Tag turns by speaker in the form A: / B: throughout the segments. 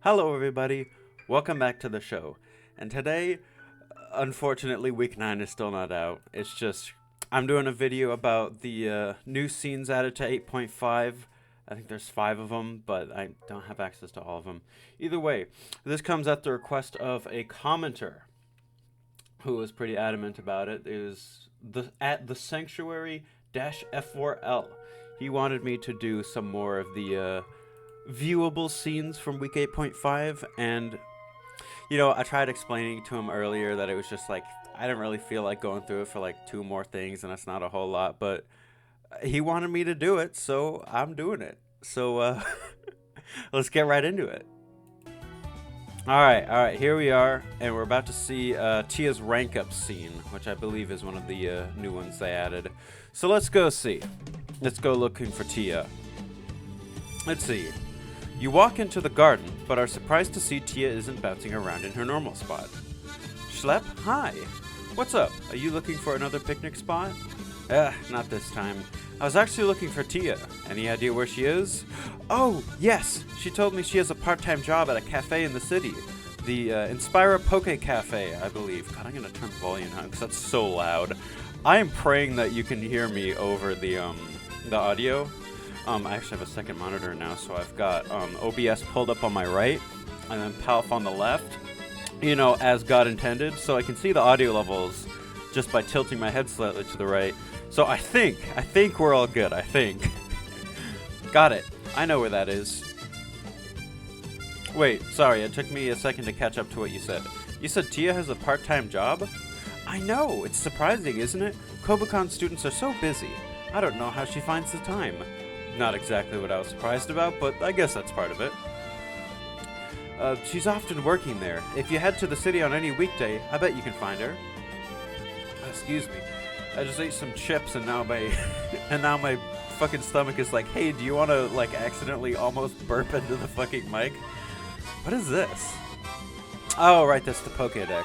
A: Hello, everybody. Welcome back to the show. And today, unfortunately, week 9 is still not out. It's just, I'm doing a video about the new scenes added to 8.5. I think there's 5 of them, but I don't have access to all of them. Either way, this comes at the request of a commenter who was pretty adamant about it. It was at the Sanctuary F4L. He wanted me to do some more of the viewable scenes from week 8.5, and I tried explaining to him earlier that it was just like I didn't really feel like going through it for like 2 more things, and that's not a whole lot, but he wanted me to do it, so I'm doing it. So let's get right into it. Alright, here we are, and we're about to see Tia's rank up scene, which I believe is one of the new ones they added. So let's go see. Let's go looking for Tia. Let's see. You walk into the garden, but are surprised to see Tia isn't bouncing around in her normal spot. Schlep, hi. What's up? Are you looking for another picnic spot? Not this time. I was actually looking for Tia. Any idea where she is? Oh, yes! She told me she has a part-time job at a cafe in the city. The Inspira Poke Cafe, I believe. God, I'm gonna turn the volume down because that's so loud. I am praying that you can hear me over the audio. I actually have a second monitor now, so I've got OBS pulled up on my right, and then PALF on the left, as God intended, so I can see the audio levels just by tilting my head slightly to the right. So I think we're all good, I think. Got it. I know where that is. Wait, sorry, it took me a second to catch up to what you said. You said Tia has a part-time job? I know, it's surprising, isn't it? Kobukan students are so busy. I don't know how she finds the time. Not exactly what I was surprised about, but I guess that's part of it. She's often working there. If you head to the city on any weekday, I bet you can find her. Excuse me. I just ate some chips and now my fucking stomach is like, hey, do you want to like accidentally almost burp into the fucking mic? What is this? Oh, right, that's the Pokédex.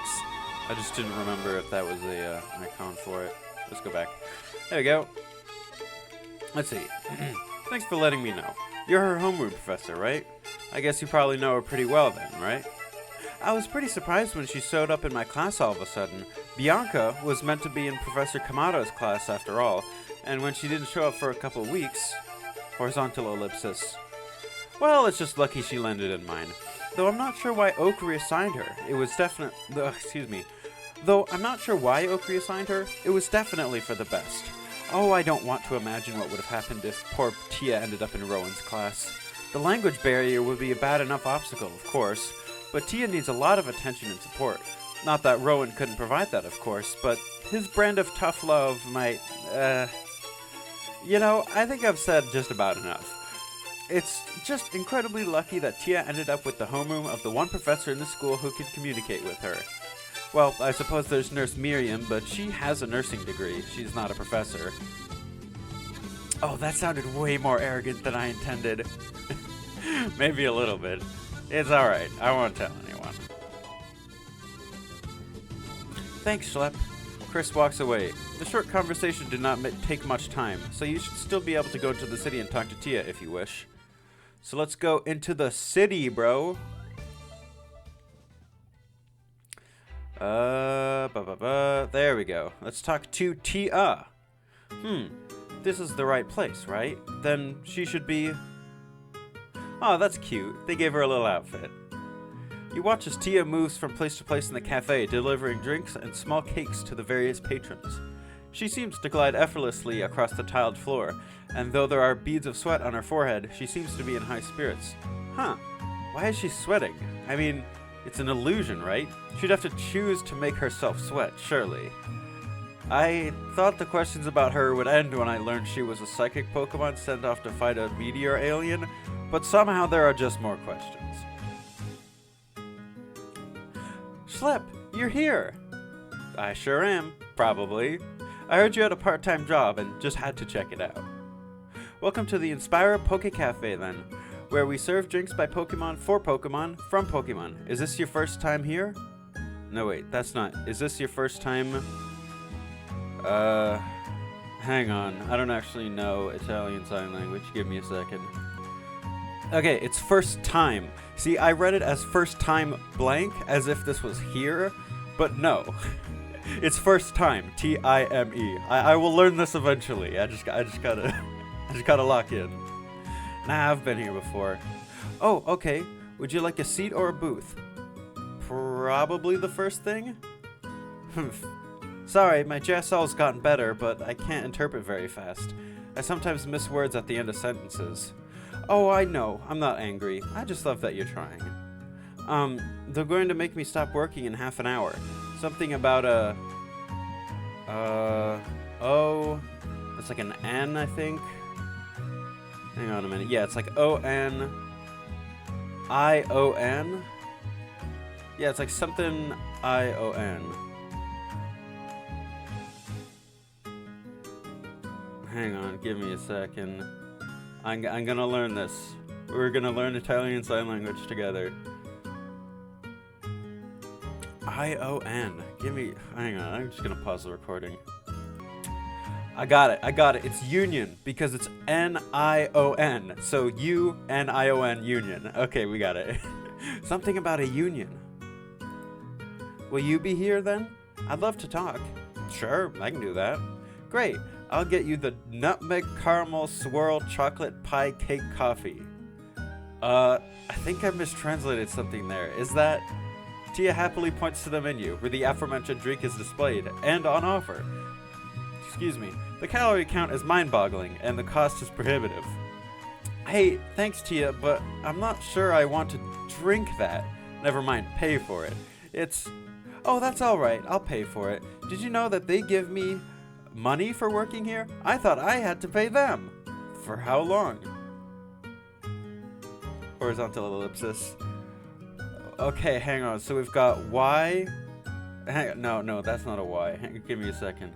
A: I just didn't remember if that was a icon for it. Let's go back. There we go. Let's see. Thanks for letting me know. You're her homeroom professor, right? I guess you probably know her pretty well then, right? I was pretty surprised when she showed up in my class all of a sudden. Bianca was meant to be in Professor Kamado's class after all, and when she didn't show up for a couple of weeks... Horizontal ellipsis. Well, it's just lucky she landed in mine. Though I'm not sure why Oak reassigned her. It was Though I'm not sure why Oak reassigned her, it was definitely for the best. Oh, I don't want to imagine what would have happened if poor Tia ended up in Rowan's class. The language barrier would be a bad enough obstacle, of course, but Tia needs a lot of attention and support. Not that Rowan couldn't provide that, of course, but his brand of tough love might, I think I've said just about enough. It's just incredibly lucky that Tia ended up with the homeroom of the one professor in the school who could communicate with her. Well, I suppose there's Nurse Miriam, but she has a nursing degree. She's not a professor. Oh, that sounded way more arrogant than I intended. Maybe a little bit. It's alright. I won't tell anyone. Thanks, Schlep. Chris walks away. The short conversation did not take much time, so you should still be able to go to the city and talk to Tia if you wish. So let's go into the city, bro. There we go. Let's talk to Tia. This is the right place, right? Then she should be... Oh, that's cute. They gave her a little outfit. You watch as Tia moves from place to place in the cafe, delivering drinks and small cakes to the various patrons. She seems to glide effortlessly across the tiled floor, and though there are beads of sweat on her forehead, she seems to be in high spirits. Huh. Why is she sweating? I mean... It's an illusion, right? She'd have to choose to make herself sweat, surely. I thought the questions about her would end when I learned she was a psychic Pokemon sent off to fight a meteor alien, but somehow there are just more questions. Schlep, you're here! I sure am, probably. I heard you had a part-time job and just had to check it out. Welcome to the Inspira Poke Cafe, then, where we serve drinks by Pokemon for Pokemon from Pokemon. Is this your first time here? No, wait, that's not. Is this your first time? Hang on. I don't actually know Italian Sign Language. Give me a second. Okay, it's first time. See, I read it as first time blank, as if this was here, but no. It's first time, T-I-M-E. I will learn this eventually. I just gotta lock in. Nah, I've been here before. Oh, okay. Would you like a seat or a booth? Probably the first thing? Sorry, my JSL's gotten better, but I can't interpret very fast. I sometimes miss words at the end of sentences. Oh, I know. I'm not angry. I just love that you're trying. They're going to make me stop working in half an hour. Something about O. It's like an N, I think. Hang on a minute. Yeah, it's like O-N-I-O-N. Yeah, it's like something I-O-N. Hang on, give me a second. I'm gonna learn this. We're gonna learn Italian Sign Language together. I-O-N. Hang on, I'm just gonna pause the recording. I got it. It's union, because it's N-I-O-N. So U-N-I-O-N, union. Okay, we got it. Something about a union. Will you be here then? I'd love to talk. Sure, I can do that. Great. I'll get you the nutmeg caramel swirl chocolate pie cake coffee. I think I mistranslated something there. Is that... Tia happily points to the menu, where the aforementioned drink is displayed, and on offer. Excuse me. The calorie count is mind-boggling, and the cost is prohibitive. Hey, thanks Tia, but I'm not sure I want to drink that. Never mind, pay for it. It's... Oh, that's alright, I'll pay for it. Did you know that they give me... money for working here? I thought I had to pay them. For how long? Horizontal ellipsis. Okay, hang on. So we've got Y. No, that's not a Y. Give me a second.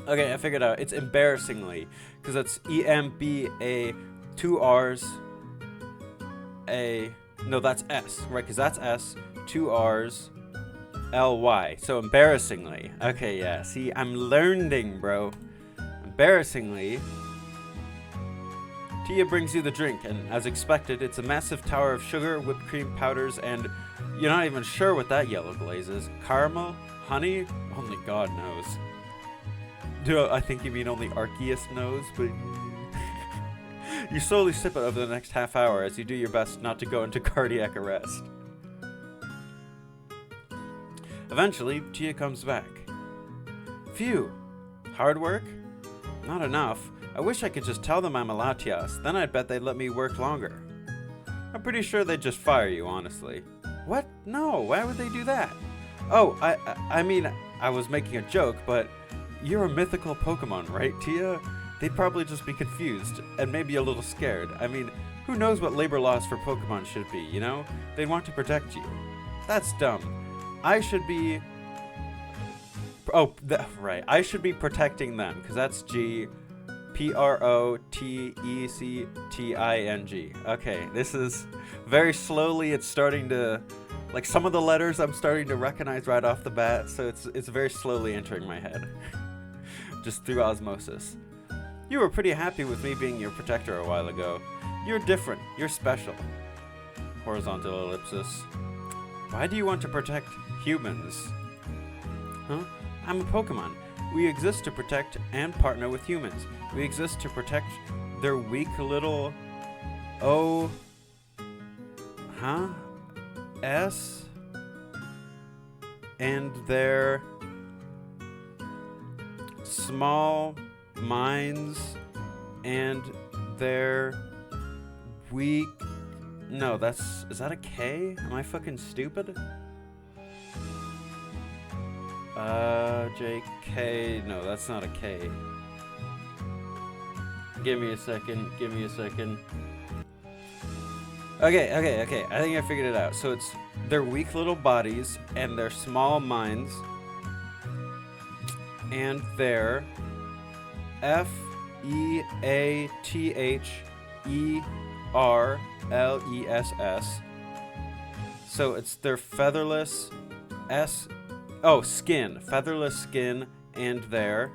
A: Okay, I figured out. It's embarrassingly, because that's E-M-B-A, 2 R's, A. No, that's S, right? Because that's S, 2 R's, L-Y. So embarrassingly. Okay, yeah. See, I'm learning, bro. Embarrassingly, Tia brings you the drink, and as expected, it's a massive tower of sugar, whipped cream powders, and you're not even sure what that yellow glaze is. Caramel? Honey? Only God knows. I think you mean only Arceus knows, but... You slowly sip it over the next half hour as you do your best not to go into cardiac arrest. Eventually, Tia comes back. Phew. Hard work? Not enough. I wish I could just tell them I'm a Latias, then I'd bet they'd let me work longer. I'm pretty sure they'd just fire you, honestly. What? No, why would they do that? Oh, I mean, I was making a joke, but you're a mythical Pokemon, right, Tia? They'd probably just be confused, and maybe a little scared. I mean, who knows what labor laws for Pokemon should be, you know? They want to protect you. That's dumb. I should be... right. I should be protecting them, because that's G... P-R-O-T-E-C-T-I-N-G. Okay, this is very slowly. It's starting to, like, some of the letters I'm starting to recognize right off the bat, so it's very slowly entering my head, just through osmosis. You were pretty happy with me being your protector a while ago. You're different. You're special. Horizontal ellipsis. Why do you want to protect humans? Huh? I'm a Pokemon. We exist to protect and partner with humans. We exist to protect their weak little... S? And their... small minds and their weak... No, that's... Is that a K? Am I fucking stupid? JK... No, that's not a K. Give me a second. Okay. I think I figured it out. So it's their weak little bodies and their small minds and their Featherless. So it's their featherless skin. Featherless skin and their...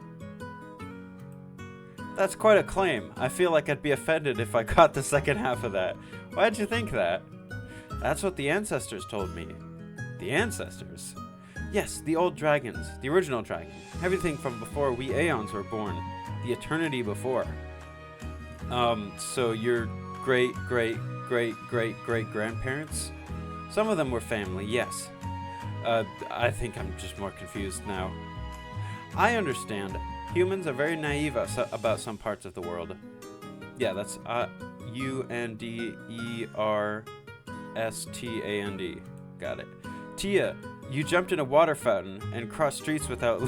A: That's quite a claim. I feel like I'd be offended if I caught the second half of that. Why'd you think that? That's what the ancestors told me. The ancestors? Yes, the old dragons. The original dragon. Everything from before we Aeons were born. The eternity before. So your great-great-great-great-great-grandparents? Some of them were family, yes. I think I'm just more confused now. I understand. Humans are very naive about some parts of the world. Yeah, that's Understand. Got it. Tia, you jumped in a water fountain and crossed streets without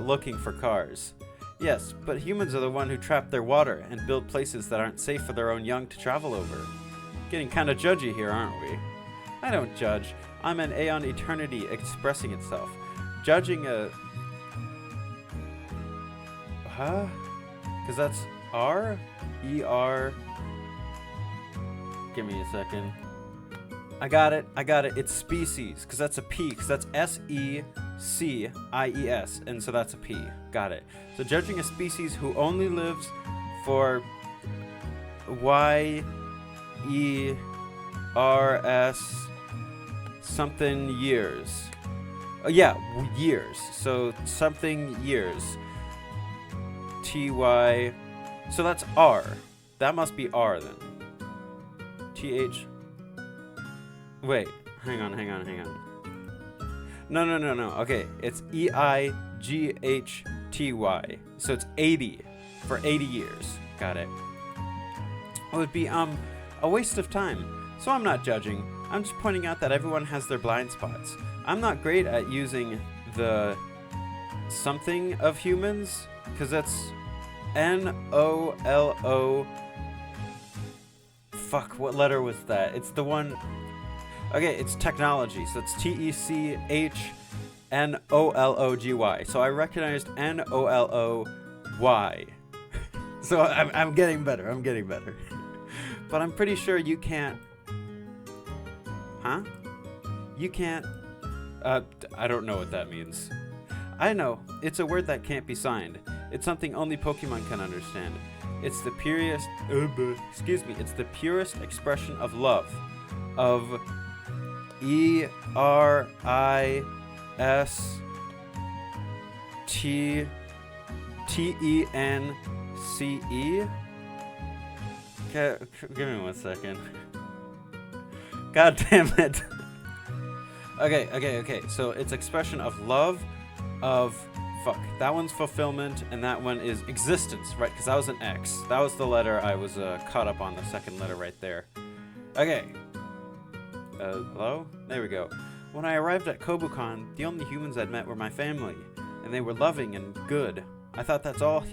A: looking for cars. Yes, but humans are the one who trap their water and build places that aren't safe for their own young to travel over. Getting kinda judgy here, aren't we? I don't judge. I'm an Aeon eternity expressing itself. Judging a... Huh? Because that's R? E-R... Give me a second. I got it. It's species, because that's a P, because that's S-E-C-I-E-S, and so that's a P. Got it. So judging a species who only lives for Y-E-R-S something years. Oh, yeah, years. So something years. T-Y... So that's R. That must be R then. T-H... Wait, hang on. No. Okay, it's E-I-G-H-T-Y. So it's 80 for 80 years. Got it. It would be a waste of time. So I'm not judging. I'm just pointing out that everyone has their blind spots. I'm not great at using the something of humans because that's N-O-L-O. Fuck, what letter was that? It's the one... Okay, it's technology, so it's T-E-C-H-N-O-L-O-G-Y. So I recognized N-O-L-O-Y. So I'm getting better. But I'm pretty sure you can't... Huh? You can't... I don't know what that means. I know, it's a word that can't be signed. It's something only Pokemon can understand. It's the purest... it's the purest expression of love. Of... E-R-I-S-T-E-N-C-E? Give me 1 second. God damn it. Okay. So it's expression of love, of... Fuck. That one's fulfillment, and that one is existence, right? Because that was an X. That was the letter I was caught up on, the second letter right there. Okay. Hello? There we go. When I arrived at Kobukan, the only humans I'd met were my family, and they were loving and good. I thought that's all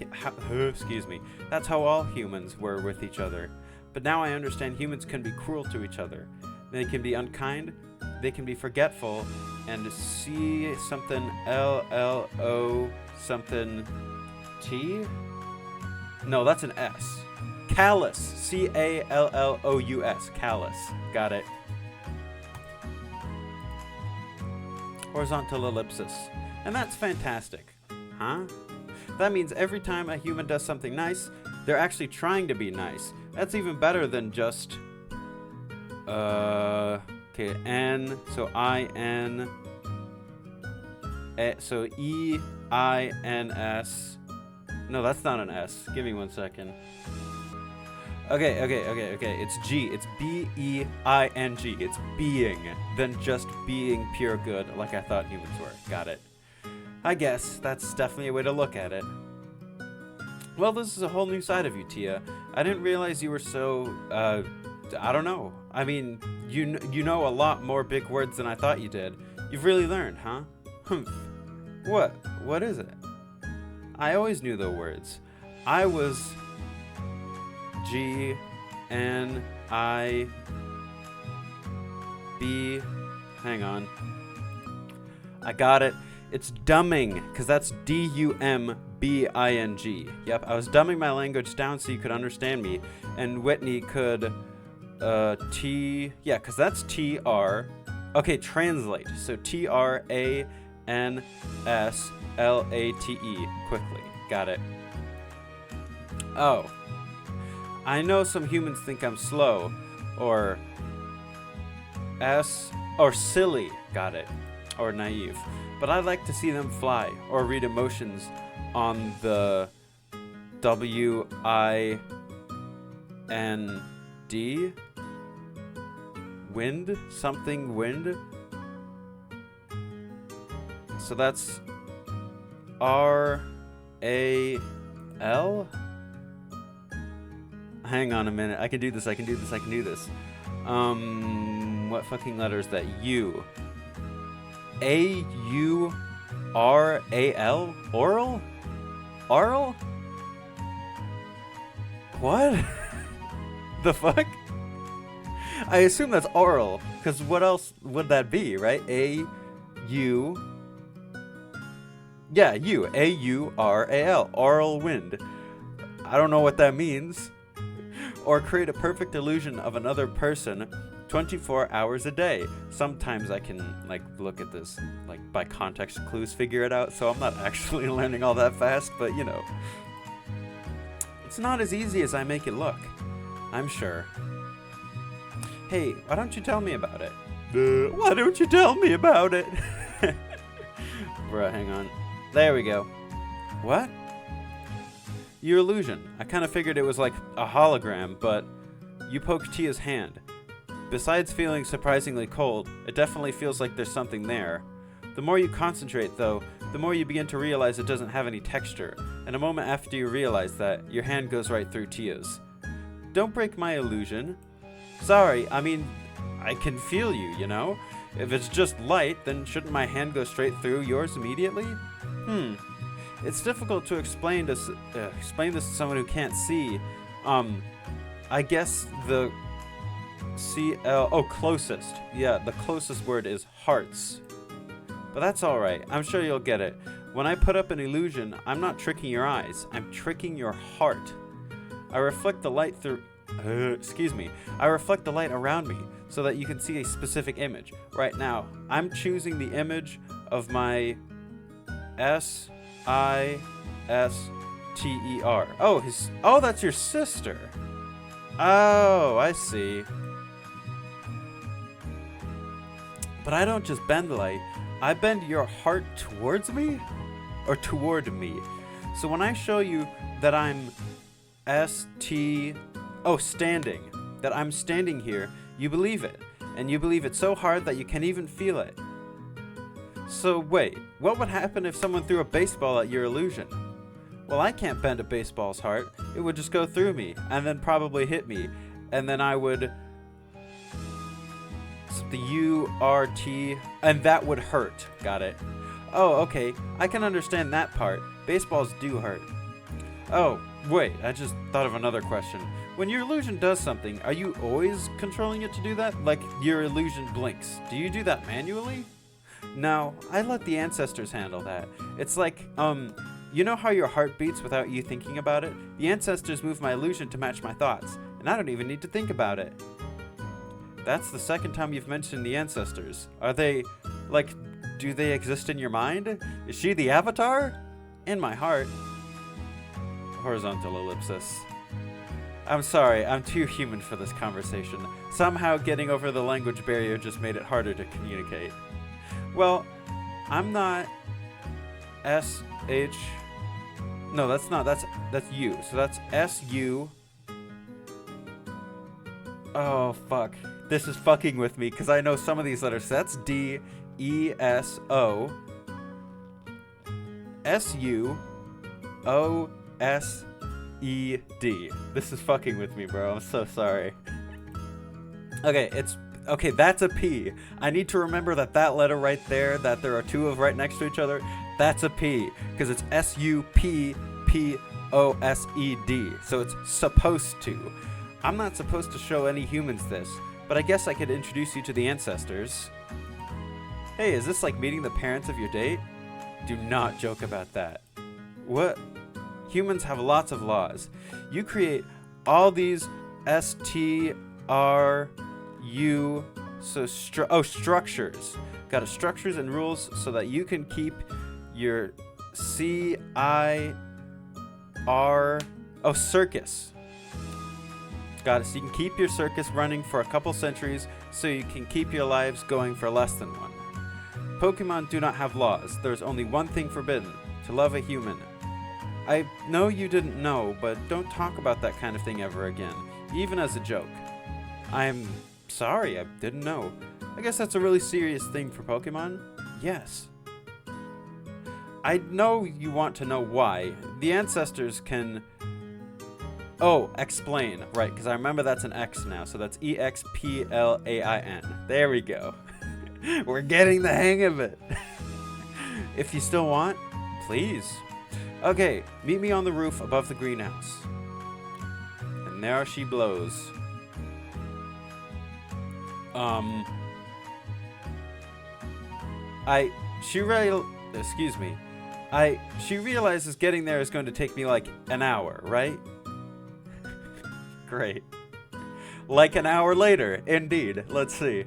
A: that's how all humans were with each other. But now I understand humans can be cruel to each other. They can be unkind, they can be forgetful, and C something L-L-O something T? No, that's an S. Callous. C-A-L-L-O-U-S. Callous. Got it. Horizontal ellipsis. And that's fantastic. Huh? That means every time a human does something nice, they're actually trying to be nice. That's even better than just... Okay, N, so I-N... So E-I-N-S... No, that's not an S. Give me 1 second. Okay. It's G. It's B-E-I-N-G. It's being, than just being pure good like I thought humans were. Got it. I guess that's definitely a way to look at it. Well, this is a whole new side of you, Tia. I didn't realize you were so, I don't know. I mean, you know a lot more big words than I thought you did. You've really learned, huh? What? What is it? I always knew the words. I was... G-N-I-B... Hang on. I got it. It's dumbing, because that's D-U-M-B-I-N-G. Yep, I was dumbing my language down so you could understand me, and Whitney could... Yeah, because that's T-R... Okay, translate. So T-R-A-N-S-L-A-T-E. Quickly. Got it. Oh. I know some humans think I'm slow, or or silly, got it, or naive. But I like to see them fly, or read emotions on the W-I-N-D? Wind? Something wind? So that's R-A-L? Hang on a minute. I can do this. What fucking letter is that? U. A-U-R-A-L? Oral? Oral? What? The fuck? I assume that's oral, because what else would that be, right? A-U... Yeah, U. A-U-R-A-L. Oral wind. I don't know what that means. Or create a perfect illusion of another person 24 hours a day. Sometimes I can, like, look at this, like, by context clues figure it out, so I'm not actually learning all that fast, but, you know. It's not as easy as I make it look. I'm sure. Hey, why don't you tell me about it? Why don't you tell me about it? Bruh, hang on. There we go. What? Your illusion. I kind of figured it was like a hologram, but you poked Tia's hand. Besides feeling surprisingly cold, it definitely feels like there's something there. The more you concentrate, though, the more you begin to realize it doesn't have any texture, and a moment after you realize that, your hand goes right through Tia's. Don't break my illusion. Sorry, I mean, I can feel you, you know? If it's just light, then shouldn't my hand go straight through yours immediately? It's difficult to explain this to someone who can't see. I guess the closest. Yeah, the closest word is hearts. But that's alright. I'm sure you'll get it. When I put up an illusion, I'm not tricking your eyes. I'm tricking your heart. I reflect the light through... I reflect the light around me so that you can see a specific image. Right now, I'm choosing the image of my S-I-S-T-E-R. Oh, that's your sister. Oh, I see. But I don't just bend the light. I bend your heart towards me? Or toward me. So when I show you that I'm standing. That I'm standing here, you believe it. And you believe it so hard that you can't even feel it. So wait, what would happen if someone threw a baseball at your illusion? Well, I can't bend a baseball's heart. It would just go through me, and then probably hit me. And then I would... the U-R-T... and that would hurt. Got it. Oh, okay. I can understand that part. Baseballs do hurt. Oh, wait. I just thought of another question. When your illusion does something, are you always controlling it to do that? Like, your illusion blinks. Do you do that manually? No, I let the ancestors handle that. It's like, you know how your heart beats without you thinking about it? The ancestors move my illusion to match my thoughts, and I don't even need to think about it. That's the second time you've mentioned the ancestors. Are they, like, do they exist in your mind? Is she the avatar? In my heart. Horizontal ellipsis. I'm sorry, I'm too human for this conversation. Somehow getting over the language barrier just made it harder to communicate. Well, I'm not S-H... No, that's not. That's U. So that's S-U... Oh, fuck. This is fucking with me, because I know some of these letters. So that's D-E-S-O... S-U-O-S-E-D. This is fucking with me, bro. I'm so sorry. Okay, okay, that's a P. I need to remember that letter right there, that there are two of right next to each other, that's a P, because it's S-U-P-P-O-S-E-D, so it's supposed to. I'm not supposed to show any humans this, but I guess I could introduce you to the ancestors. Hey, is this like meeting the parents of your date? Do not joke about that. What? Humans have lots of laws. You create all these structures. Got a structures and rules so that you can keep your Oh, circus. Got it. So you can keep your circus running for a couple centuries, so you can keep your lives going for less than one. Pokemon do not have laws. There's only one thing forbidden: to love a human. I know you didn't know, but don't talk about that kind of thing ever again, even as a joke. I'm sorry, I didn't know. I guess that's a really serious thing for Pokemon? Yes. I know you want to know why. The ancestors can... Oh, explain. Right, because I remember that's an X now, so that's EXPLAIN. There we go. We're getting the hang of it. If you still want, please. Okay, meet me on the roof above the greenhouse. And there she blows. She realizes getting there is going to take me like an hour, right? Great. Like an hour later, indeed. Let's see.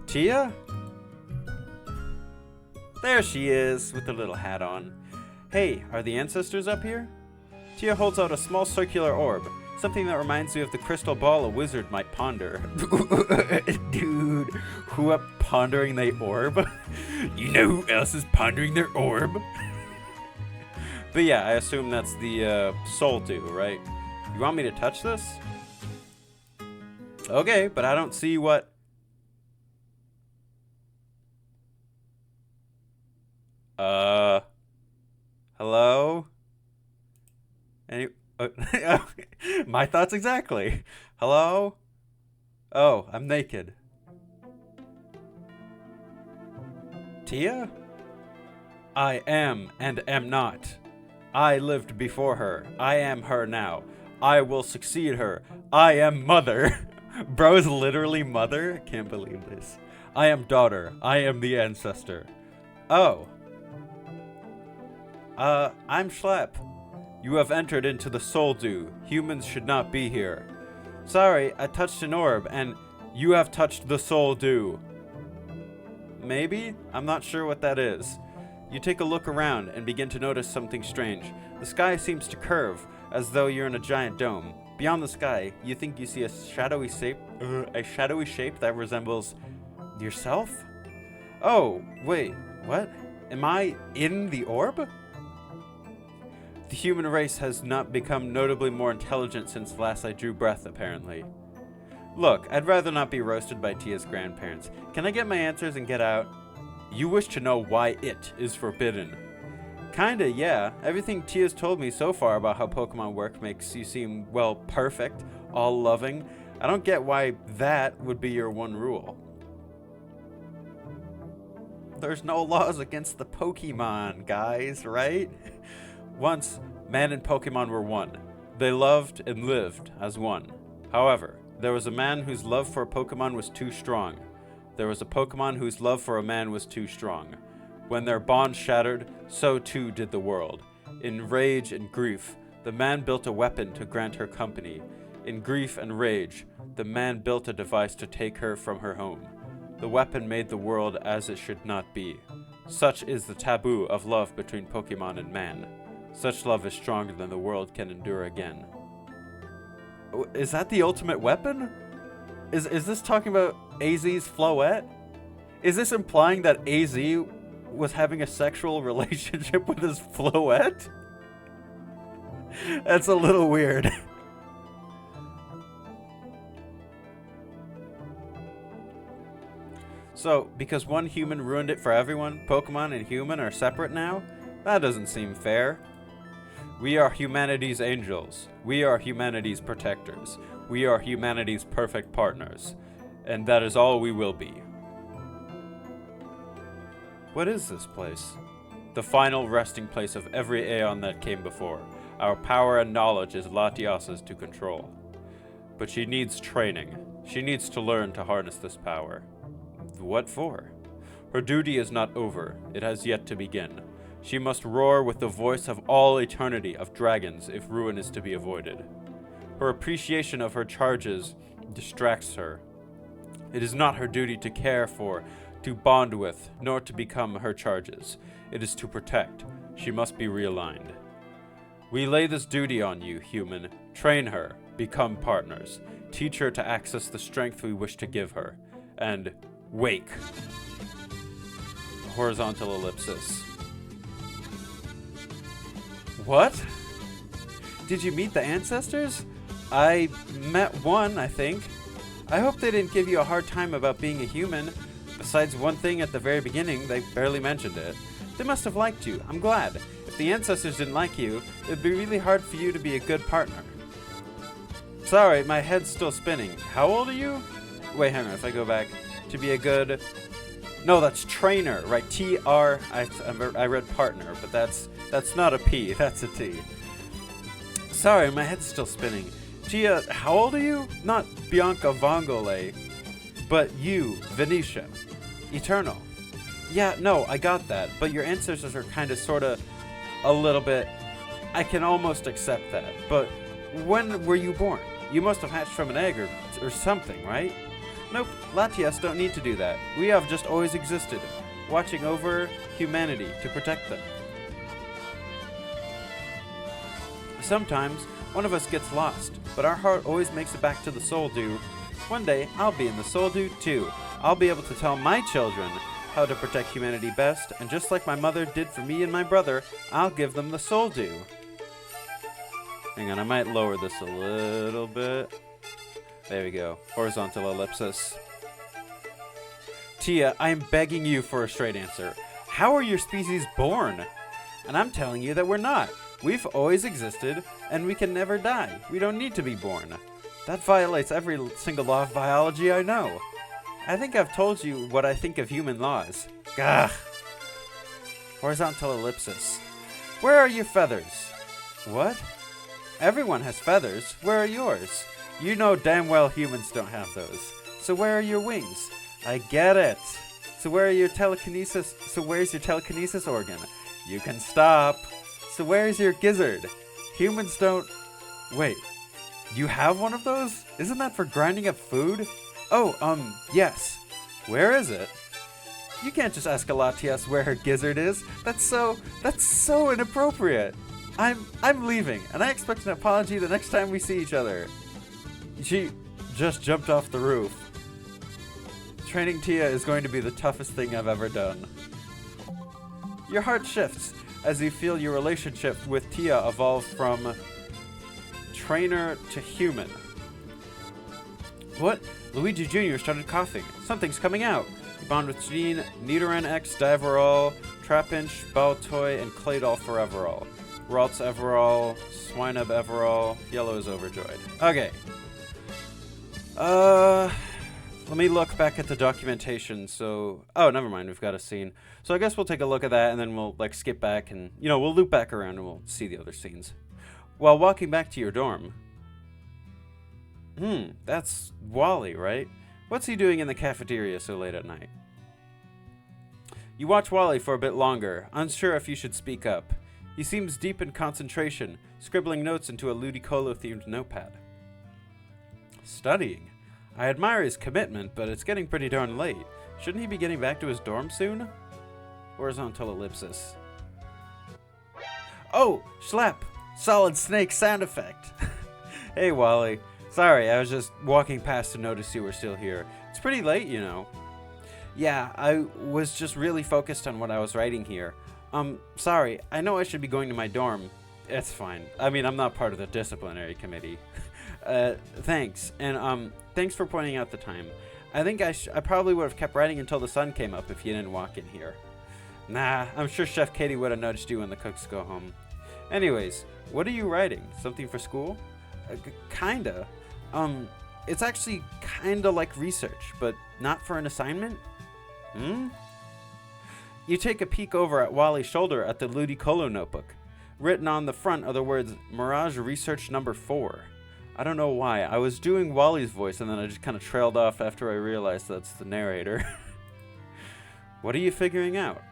A: Tia? There she is, with her little hat on. Hey, are the ancestors up here? Tia holds out a small circular orb, something that reminds you of the crystal ball a wizard might ponder. Dude, who up pondering the orb? You know who else is pondering their orb? But yeah, I assume that's the soul dew, right? You want me to touch this? Okay, but I don't see what... Hello? My thoughts exactly. Hello? Oh, I'm naked. Tia? I am and am not. I lived before her. I am her now. I will succeed her. I am mother. Bro is literally mother? Can't believe this. I am daughter. I am the ancestor. Oh. I'm Schlep. You have entered into the Soul Dew. Humans should not be here. Sorry, I touched an orb, and you have touched the Soul Dew. Maybe? I'm not sure what that is. You take a look around and begin to notice something strange. The sky seems to curve, as though you're in a giant dome. Beyond the sky, you think you see a shadowy shape that resembles yourself? Oh, wait, what? Am I in the orb? The human race has not become notably more intelligent since last I drew breath, apparently. Look, I'd rather not be roasted by Tia's grandparents. Can I get my answers and get out? You wish to know why it is forbidden. Kinda, yeah. Everything Tia's told me so far about how Pokemon work makes you seem, well, perfect, all-loving. I don't get why that would be your one rule. There's no laws against the Pokemon, guys, right? Once, man and Pokemon were one. They loved and lived as one. However, there was a man whose love for a Pokemon was too strong. There was a Pokemon whose love for a man was too strong. When their bond shattered, so too did the world. In rage and grief, the man built a weapon to grant her company. In grief and rage, the man built a device to take her from her home. The weapon made the world as it should not be. Such is the taboo of love between Pokemon and man. Such love is stronger than the world can endure again. Is that the ultimate weapon? Is this talking about AZ's Floette? Is this implying that AZ was having a sexual relationship with his Floette? That's a little weird. So, because one human ruined it for everyone, Pokemon and human are separate now? That doesn't seem fair. We are humanity's angels. We are humanity's protectors. We are humanity's perfect partners. And that is all we will be. What is this place? The final resting place of every Aeon that came before. Our power and knowledge is Latias's to control. But she needs training. She needs to learn to harness this power. What for? Her duty is not over. It has yet to begin. She must roar with the voice of all eternity of dragons if ruin is to be avoided. Her appreciation of her charges distracts her. It is not her duty to care for, to bond with, nor to become her charges. It is to protect. She must be realigned. We lay this duty on you, human. Train her. Become partners. Teach her to access the strength we wish to give her. And wake. Horizontal ellipsis. What? Did you meet the ancestors? I met one, I think. I hope they didn't give you a hard time about being a human. Besides one thing at the very beginning, they barely mentioned it. They must have liked you. I'm glad. If the ancestors didn't like you, it'd be really hard for you to be a good partner. Sorry, my head's still spinning. How old are you? Wait, hang on. If I go back to be a good... No, that's trainer, right? T-R... I read partner, but that's not a P. That's a T. Sorry, my head's still spinning. Tia, how old are you? Not Bianca Vongole, but you, Venetia. Eternal. Yeah, no, I got that, but your ancestors are kind of, sort of, a little bit... I can almost accept that, but when were you born? You must have hatched from an egg or something, right? Nope, Latias don't need to do that. We have just always existed, watching over humanity to protect them. Sometimes, one of us gets lost, but our heart always makes it back to the Soul Dew. One day, I'll be in the Soul Dew too. I'll be able to tell my children how to protect humanity best, and just like my mother did for me and my brother, I'll give them the Soul Dew. Hang on, I might lower this a little bit. There we go. Horizontal ellipsis. Tia, I am begging you for a straight answer. How are your species born? And I'm telling you that we're not. We've always existed, and we can never die. We don't need to be born. That violates every single law of biology I know. I think I've told you what I think of human laws. Gah. Horizontal ellipsis. Where are your feathers? What? Everyone has feathers. Where are yours? You know damn well humans don't have those. So where are your wings? I get it. So where's your telekinesis organ? You can stop. So where's your gizzard? Humans don't... Wait. You have one of those? Isn't that for grinding up food? Oh, yes. Where is it? You can't just ask a Latias where her gizzard is. That's so inappropriate. I'm leaving, and I expect an apology the next time we see each other. She just jumped off the roof. Training Tia is going to be the toughest thing I've ever done. Your heart shifts as you feel your relationship with Tia evolve from trainer to human. What? Luigi Jr. started coughing. Something's coming out. You bond with Jean, Nidoran X, Diverall, Trapinch, Baltoy, and Claydol for Everall. Ralts Everall, Swinub Everall, Yellow is overjoyed. Okay. Let me look back at the documentation. So, oh, never mind. We've got a scene. So I guess we'll take a look at that, and then we'll skip back, and we'll loop back around, and we'll see the other scenes. While walking back to your dorm. That's Wally, right? What's he doing in the cafeteria so late at night? You watch Wally for a bit longer, unsure if you should speak up. He seems deep in concentration, scribbling notes into a Ludicolo-themed notepad. Studying? I admire his commitment, but it's getting pretty darn late. Shouldn't he be getting back to his dorm soon? Horizontal ellipsis. Oh, Schlep! Solid Snake sound effect! Hey, Wally. Sorry, I was just walking past to notice you were still here. It's pretty late, Yeah, I was just really focused on what I was writing here. Sorry, I know I should be going to my dorm. It's fine. I mean, I'm not part of the disciplinary committee. Thanks. And, thanks for pointing out the time. I think I probably would have kept writing until the sun came up if you didn't walk in here. Nah, I'm sure Chef Katie would have nudged you when the cooks go home. Anyways, what are you writing? Something for school? Kinda. It's actually kinda like research, but not for an assignment? You take a peek over at Wally's shoulder at the Ludicolo notebook. Written on the front are the words, Mirage Research Number 4. I don't know why. I was doing Wally's voice and then I just kind of trailed off after I realized that's the narrator. What are you figuring out?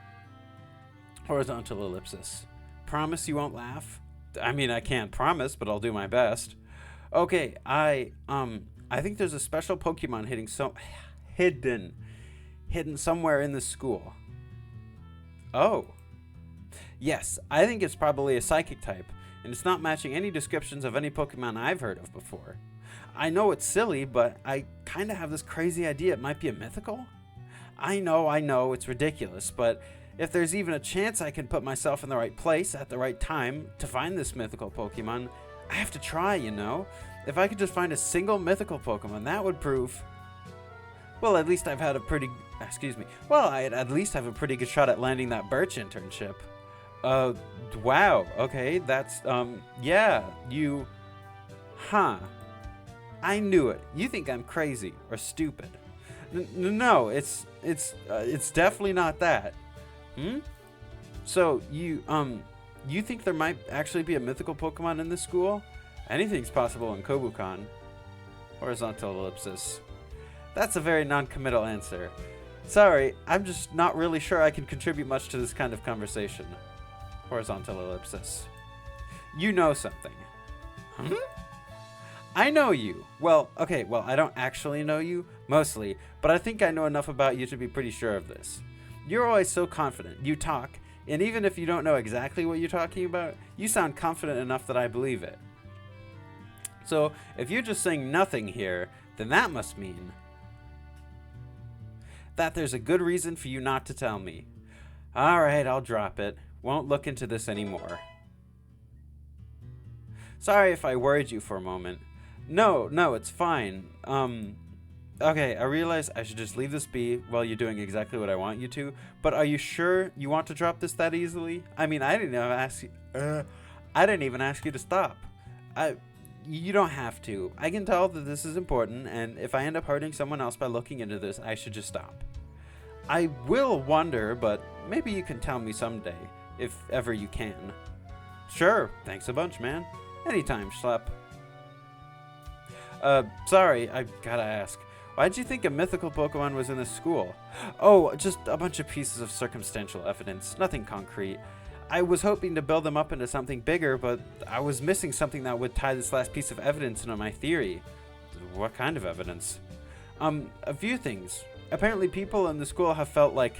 A: Horizontal ellipsis. Promise you won't laugh? I mean, I can't promise, but I'll do my best. Okay, I think there's a special Pokemon hidden somewhere in the school. Oh. Yes, I think it's probably a psychic type, and it's not matching any descriptions of any Pokemon I've heard of before. I know it's silly, but I kind of have this crazy idea it might be a mythical. I know, it's ridiculous, but if there's even a chance I can put myself in the right place at the right time to find this mythical Pokemon, I have to try, you know? If I could just find a single mythical Pokemon, that would prove... Well, at least I've had a pretty... Excuse me. Well, I'd at least have a pretty good shot at landing that Birch internship. Wow. Okay, that's, yeah, you... Huh. I knew it. You think I'm crazy or stupid. No, it's definitely not that. So, you think there might actually be a mythical Pokemon in this school? Anything's possible in Kobukan. Horizontal ellipsis. That's a very non-committal answer. Sorry, I'm just not really sure I can contribute much to this kind of conversation. Horizontal ellipsis. You know something. I know you. Well, okay, I don't actually know you, mostly, but I think I know enough about you to be pretty sure of this. You're always so confident. You talk, and even if you don't know exactly what you're talking about, you sound confident enough that I believe it. So, if you're just saying nothing here, then that must mean that there's a good reason for you not to tell me. Alright, I'll drop it. Won't look into this anymore. Sorry if I worried you for a moment. No, it's fine. Okay, I realize I should just leave this be while you're doing exactly what I want you to, but are you sure you want to drop this that easily? I mean, I didn't even ask you to stop. You don't have to. I can tell that this is important, and if I end up hurting someone else by looking into this, I should just stop. I will wonder, but maybe you can tell me someday, if ever you can. Sure, thanks a bunch, man. Anytime, Schlep. Sorry, I gotta ask. Why'd you think a mythical Pokemon was in this school? Oh, just a bunch of pieces of circumstantial evidence, nothing concrete. I was hoping to build them up into something bigger, but I was missing something that would tie this last piece of evidence into my theory. What kind of evidence? A few things. Apparently people in the school have felt like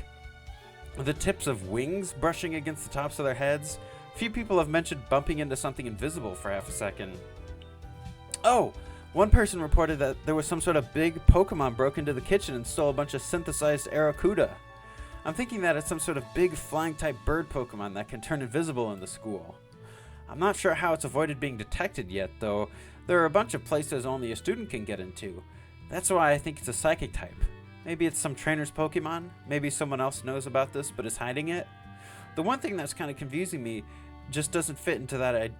A: the tips of wings brushing against the tops of their heads. A few people have mentioned bumping into something invisible for half a second. Oh! One person reported that there was some sort of big Pokemon broke into the kitchen and stole a bunch of synthesized Aracuda. I'm thinking that it's some sort of big flying-type bird Pokemon that can turn invisible in the school. I'm not sure how it's avoided being detected yet, though. There are a bunch of places only a student can get into. That's why I think it's a psychic type. Maybe it's some trainer's Pokemon? Maybe someone else knows about this but is hiding it? The one thing that's kind of confusing me just doesn't fit into that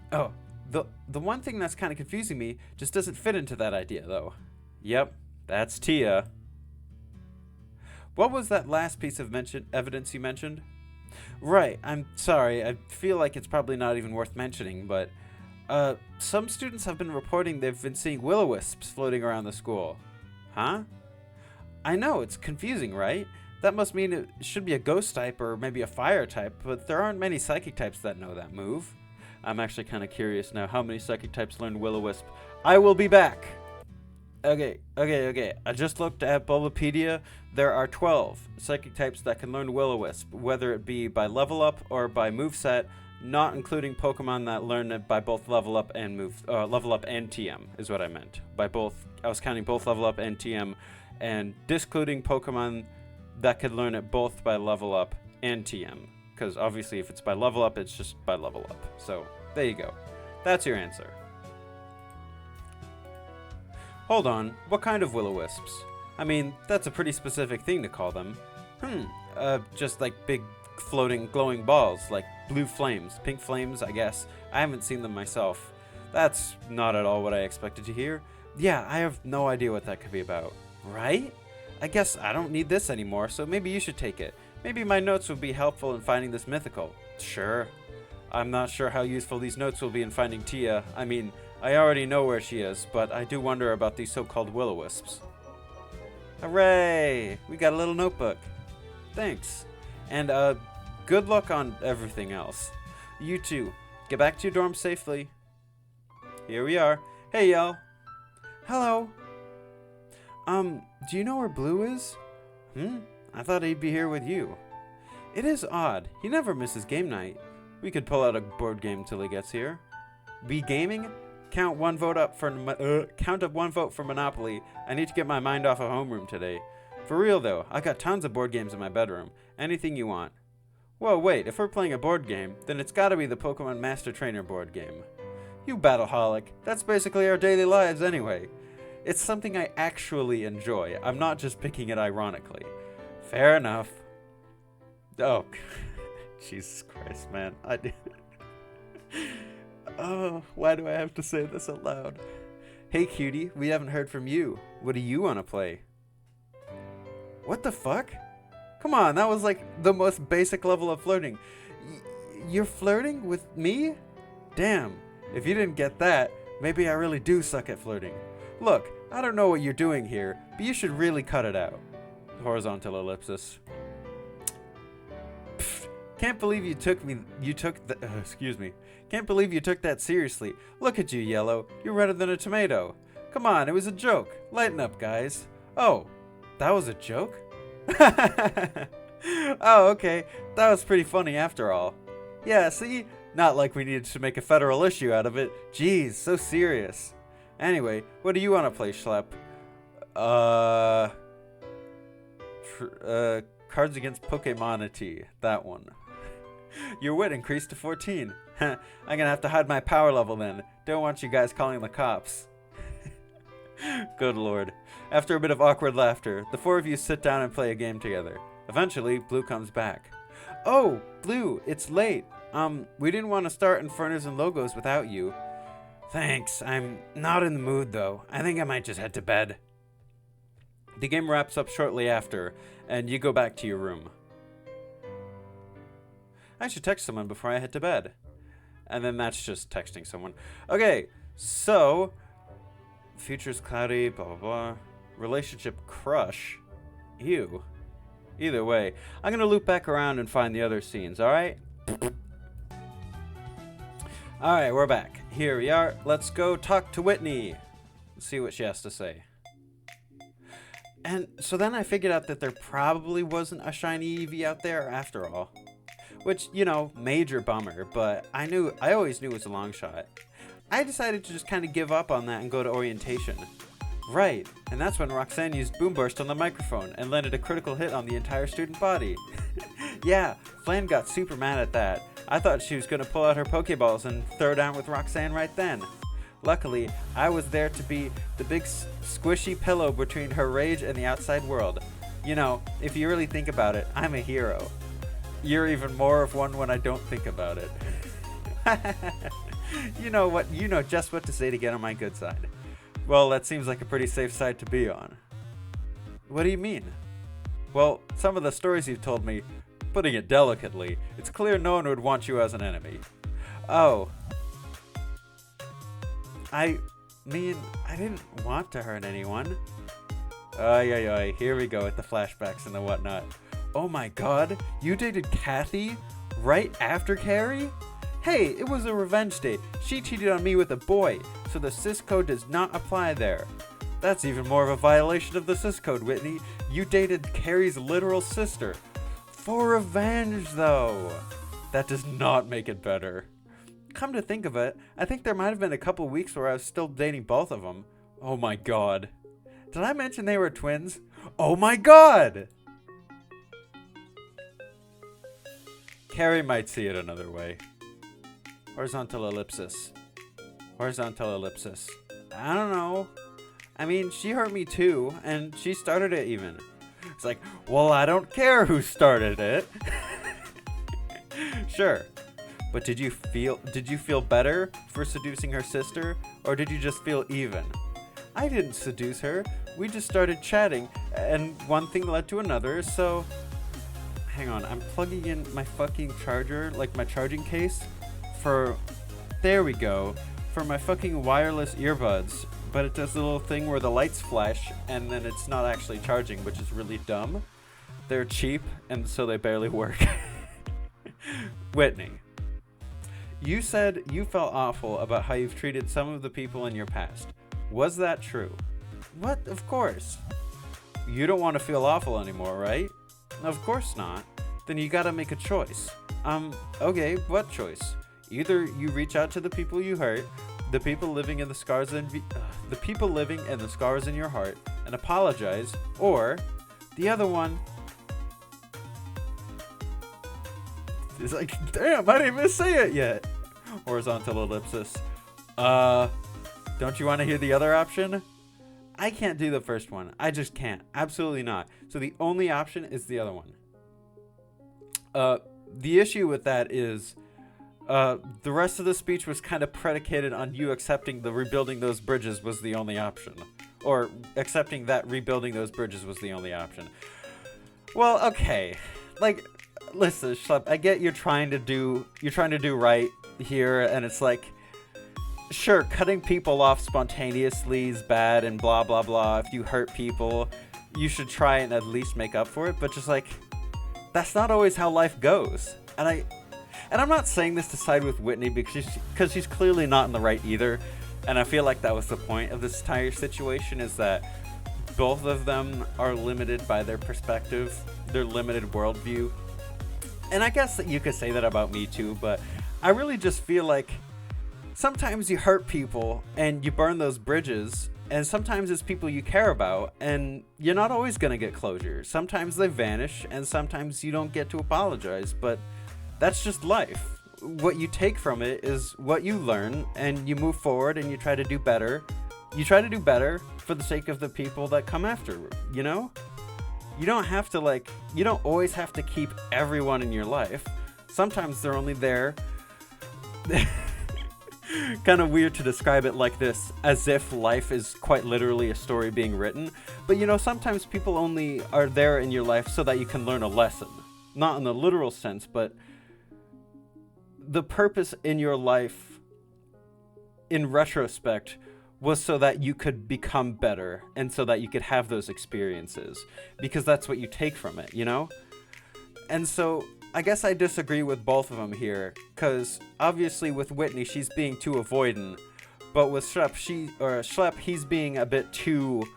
A: The one thing that's kind of confusing me just doesn't fit into that idea, though. Yep, that's Tia. What was that last piece of evidence you mentioned? Right, I'm sorry, I feel like it's probably not even worth mentioning, but some students have been reporting they've been seeing will-o-wisps floating around the school. Huh? I know, it's confusing, right? That must mean it should be a ghost type or maybe a fire type, but there aren't many psychic types that know that move. I'm actually kind of curious now how many psychic types learned will-o-wisp. I will be back! Okay. I just looked at Bulbapedia. There are 12 psychic types that can learn will-o-wisp, whether it be by level up or by moveset, not including Pokemon that learn it by both level up and TM, is what I meant. I was counting both level up and TM, and discluding Pokemon that could learn it both by level up and TM. Because obviously if it's by level up, it's just by level up. So, there you go. That's your answer. Hold on, what kind of will-o-wisps? I mean, that's a pretty specific thing to call them. Just like big floating glowing balls, like blue flames, pink flames, I guess. I haven't seen them myself. That's not at all what I expected to hear. Yeah, I have no idea what that could be about. Right? I guess I don't need this anymore, so maybe you should take it. Maybe my notes would be helpful in finding this mythical. Sure. I'm not sure how useful these notes will be in finding Tia. I mean, I already know where she is, but I do wonder about these so-called will-o-wisps. Hooray! We got a little notebook. Thanks. And, good luck on everything else. You too. Get back to your dorm safely. Here we are. Hey, y'all. Hello. Do you know where Blue is? I thought he'd be here with you. It is odd. He never misses game night. We could pull out a board game till he gets here. Be gaming? Count up one vote for Monopoly. I need to get my mind off of homeroom today. For real though, I got tons of board games in my bedroom. Anything you want. Whoa, wait, if we're playing a board game, then it's gotta be the Pokemon Master Trainer board game. You battleholic. That's basically our daily lives anyway. It's something I actually enjoy. I'm not just picking it ironically. Fair enough. Oh, Jesus Christ, man. Oh, why do I have to say this out loud? Hey, cutie, we haven't heard from you. What do you want to play? What the fuck? Come on, that was like the most basic level of flirting. You're flirting with me? Damn, if you didn't get that, maybe I really do suck at flirting. Look, I don't know what you're doing here, but you should really cut it out. Horizontal ellipsis. Pfft, can't believe Can't believe you took that seriously. Look at you, Yellow. You're redder than a tomato. Come on, it was a joke. Lighten up, guys. Oh, that was a joke? Oh, okay. That was pretty funny after all. Yeah, see? Not like we needed to make a federal issue out of it. Jeez, so serious. Anyway, what do you want to play, Schlep? Cards Against Pokemonity. That one. Your wit increased to 14. I'm gonna have to hide my power level then. Don't want you guys calling the cops. Good lord. After a bit of awkward laughter, the four of you sit down and play a game together. Eventually, Blue comes back. Oh, Blue, it's late. We didn't want to start Infernos and Logos without you. Thanks, I'm not in the mood though. I think I might just head to bed. The game wraps up shortly after, and you go back to your room. I should text someone before I head to bed. And then that's just texting someone. Okay, so future's cloudy, blah, blah, blah. Relationship crush. Ew. Either way, I'm going to loop back around and find the other scenes, alright? Alright, we're back. Here we are. Let's go talk to Whitney. Let's see what she has to say. And so then I figured out that there probably wasn't a shiny Eevee out there after all. Which, you know, major bummer, but I always knew it was a long shot. I decided to just kind of give up on that and go to orientation. Right, and that's when Roxanne used Boom Burst on the microphone and landed a critical hit on the entire student body. Yeah, Flan got super mad at that. I thought she was going to pull out her Pokeballs and throw down with Roxanne right then. Luckily, I was there to be the big squishy pillow between her rage and the outside world. You know, if you really think about it, I'm a hero. You're even more of one when I don't think about it. You know what? You know just what to say to get on my good side. Well, that seems like a pretty safe side to be on. What do you mean? Well, some of the stories you've told me, putting it delicately, it's clear no one would want you as an enemy. Oh. I mean, I didn't want to hurt anyone. Ay, here we go with the flashbacks and the whatnot. Oh my god, you dated Kathy right after Carrie? Hey, it was a revenge date. She cheated on me with a boy, so the cis code does not apply there. That's even more of a violation of the cis code, Whitney. You dated Carrie's literal sister. For revenge, though. That does not make it better. Come to think of it, I think there might have been a couple weeks where I was still dating both of them. Oh my god. Did I mention they were twins? Oh my god! Carrie might see it another way. Horizontal ellipsis. Horizontal ellipsis. I don't know. I mean, she hurt me too, and she started it even. It's like, well, I don't care who started it. Sure. But did you feel better for seducing her sister, or did you just feel even? I didn't seduce her. We just started chatting, and one thing led to another, so... Hang on, I'm plugging in my fucking charger, like my charging case, for... There we go. For my fucking wireless earbuds. But it does the little thing where the lights flash, and then it's not actually charging, which is really dumb. They're cheap, and so they barely work. Whitney. You said you felt awful about how you've treated some of the people in your past. Was that true? What? Of course. You don't want to feel awful anymore, right? Of course not. Then you gotta make a choice. Okay, what choice? Either you reach out to the people you hurt, the people living in the scars in your heart, and apologize, or the other one is like, damn, I didn't even say it yet. Horizontal ellipsis. Don't you want to hear the other option? I can't do the first one. I just can't. Absolutely not. So the only option is the other one. The issue with that is the rest of the speech was kind of predicated on you accepting the rebuilding those bridges was the only option. Or accepting that rebuilding those bridges was the only option. Well, okay. Like, listen, Schlep, I get you're trying to do right here, and it's like, sure, cutting people off spontaneously is bad and blah, blah, blah. If you hurt people, you should try and at least make up for it. But just like, that's not always how life goes. And I'm not saying this to side with Whitney because she's clearly not in the right either. And I feel like that was the point of this entire situation, is that both of them are limited by their perspective, their limited worldview. And I guess that you could say that about me too, but I really just feel like sometimes you hurt people and you burn those bridges, and sometimes it's people you care about, and you're not always going to get closure. Sometimes they vanish, and sometimes you don't get to apologize, but that's just life. What you take from it is what you learn, and you move forward and you try to do better. You try to do better for the sake of the people that come after, you know? You don't always have to keep everyone in your life. Sometimes they're only there. Kind of weird to describe it like this, as if life is quite literally a story being written. But sometimes people only are there in your life so that you can learn a lesson. Not in the literal sense, but the purpose in your life, in retrospect, was so that you could become better and so that you could have those experiences, because that's what you take from it, And so I guess I disagree with both of them here, because obviously with Whitney, she's being too avoidant, but with Schlep, he's being a bit too,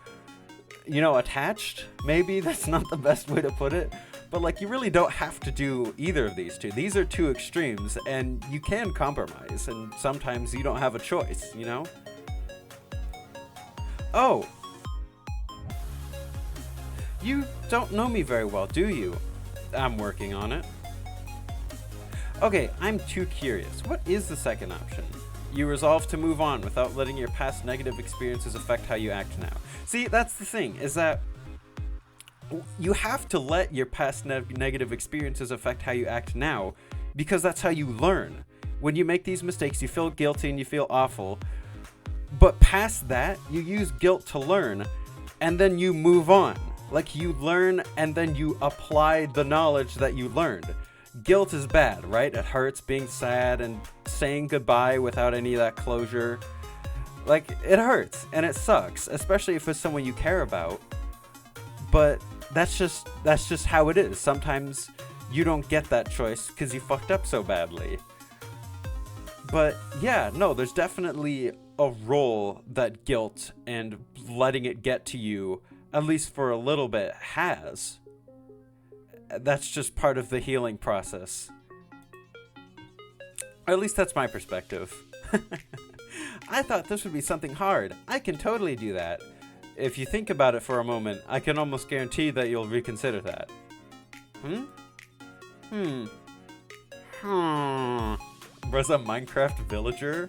A: attached. Maybe that's not the best way to put it, but like, you really don't have to do either of these two. These are two extremes, and you can compromise, and sometimes you don't have a choice, Oh, you don't know me very well, do you? I'm working on it. Okay, I'm too curious. What is the second option? You resolve to move on without letting your past negative experiences affect how you act now. See, that's the thing, is that you have to let your past negative experiences affect how you act now, because that's how you learn. When you make these mistakes, you feel guilty and you feel awful. But past that, you use guilt to learn, and then you move on. Like, you learn, and then you apply the knowledge that you learned. Guilt is bad, right? It hurts being sad and saying goodbye without any of that closure. Like, it hurts, and it sucks, especially if it's someone you care about. But that's just how it is. Sometimes you don't get that choice because you fucked up so badly. But yeah, no, there's definitely a role that guilt and letting it get to you, at least for a little bit, has. That's just part of the healing process. Or at least that's my perspective. I thought this would be something hard. I can totally do that. If you think about it for a moment, I can almost guarantee that you'll reconsider that. Was a Minecraft villager?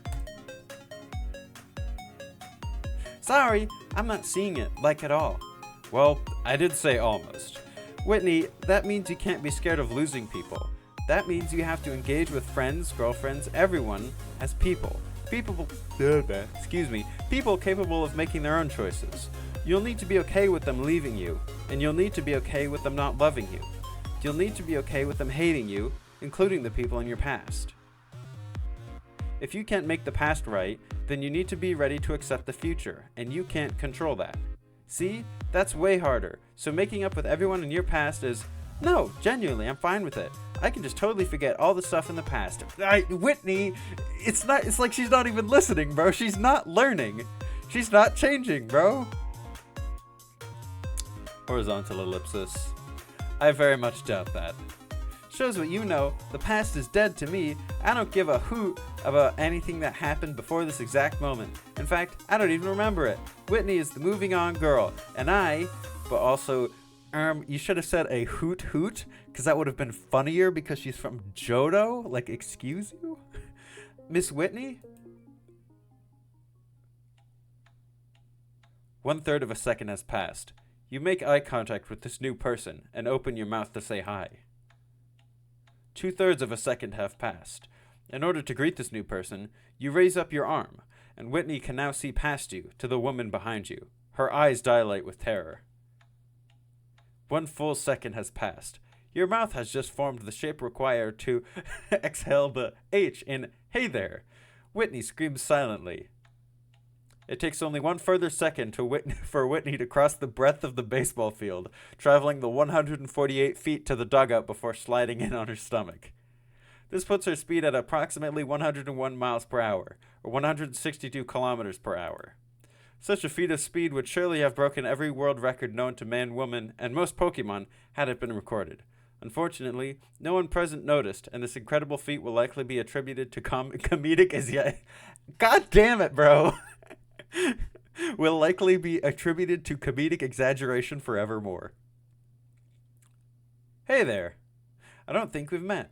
A: Sorry, I'm not seeing it, like at all. Well, I did say almost. Whitney, that means you can't be scared of losing people. That means you have to engage with friends, girlfriends, everyone as people. People capable of making their own choices. You'll need to be okay with them leaving you, and you'll need to be okay with them not loving you. You'll need to be okay with them hating you, including the people in your past. If you can't make the past right, then you need to be ready to accept the future, and you can't control that. See? That's way harder. So making up with everyone in your past is, no, genuinely, I'm fine with it. I can just totally forget all the stuff in the past. Whitney, it's like she's not even listening, bro. She's not learning. She's not changing, bro. Horizontal ellipsis. I very much doubt that. Shows what you know. The past is dead to me. I don't give a hoot about anything that happened before this exact moment. In fact, I don't even remember it. Whitney is the moving on girl, and but also, you should have said a hoot hoot, because that would have been funnier because she's from Johto. Like, excuse you? Miss Whitney? 1/3 of a second has passed. You make eye contact with this new person and open your mouth to say hi. 2/3 of a second have passed. In order to greet this new person, you raise up your arm, and Whitney can now see past you to the woman behind you. Her eyes dilate with terror. 1 full second has passed. Your mouth has just formed the shape required to exhale the H in hey there. Whitney screams silently. It takes only 1 further second for Whitney to cross the breadth of the baseball field, traveling the 148 feet to the dugout before sliding in on her stomach. This puts her speed at approximately 101 miles per hour, or 162 kilometers per hour. Such a feat of speed would surely have broken every world record known to man, woman, and most Pokémon had it been recorded. Unfortunately, no one present noticed, and this incredible feat will likely be attributed to comedic as yet. God damn it, bro! Will likely be attributed to comedic exaggeration forevermore. Hey there. I don't think we've met.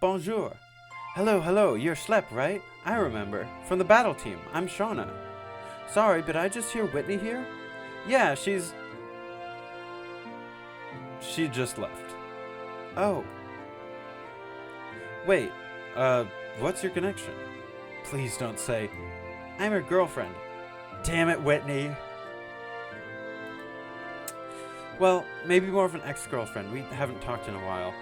A: Bonjour. Hello, you're Schlep, right? I remember. From the battle team. I'm Shauna. Sorry, but I just hear Whitney here? Yeah, she just left. Oh. Wait, what's your connection? Please don't say, I'm her girlfriend. Damn it, Whitney. Well, maybe more of an ex-girlfriend. We haven't talked in a while.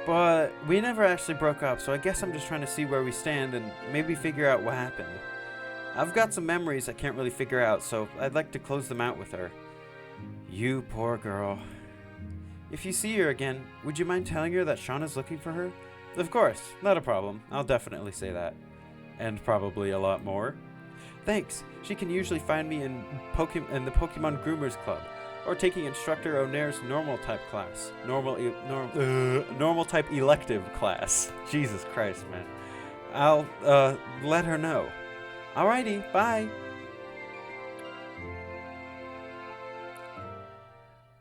A: But we never actually broke up, so I guess I'm just trying to see where we stand and maybe figure out what happened. I've got some memories I can't really figure out, so I'd like to close them out with her. You poor girl. If you see her again, would you mind telling her that Shauna's looking for her? Of course, not a problem. I'll definitely say that. And probably a lot more. Thanks. She can usually find me in the Pokemon Groomers Club, or taking Instructor O'Nair's normal type class. Normal type elective class. Jesus Christ, man. I'll let her know. Alrighty, bye.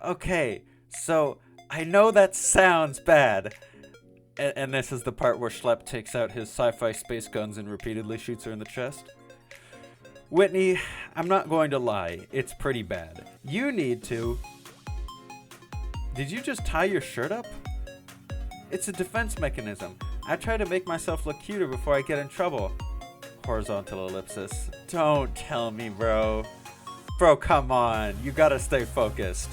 A: Okay, so I know that sounds bad. And this is the part where Schlep takes out his sci-fi space guns and repeatedly shoots her in the chest. Whitney, I'm not going to lie, it's pretty bad. You need to... Did you just tie your shirt up? It's a defense mechanism. I try to make myself look cuter before I get in trouble. Horizontal ellipsis. Don't tell me, bro. Bro, come on. You gotta stay focused.